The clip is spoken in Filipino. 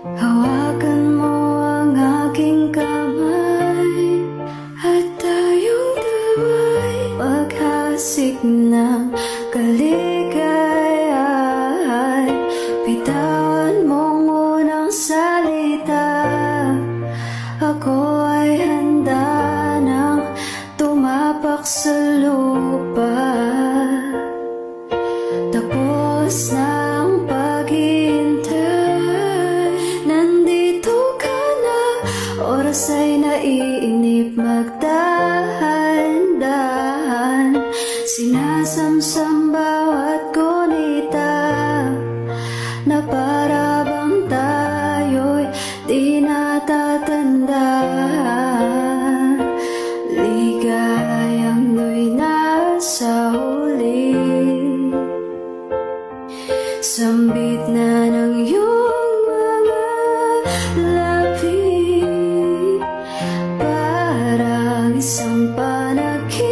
Hawakan mo ang aking kamay at tayong daway maghasik ng kaligayahan. Bitawan mong unang salita, ako ay handa nang tumapak sa lupa. Tapos na ang paghihintay, nandito ka na, oras ay naiinip, magdahan-dahan. Sinasamsam bawat gunita, na para bang tayo'y di natatanda. Ligayang mo'y nasa huli, sambit na ng iyong mga labi, parang isang panaginip.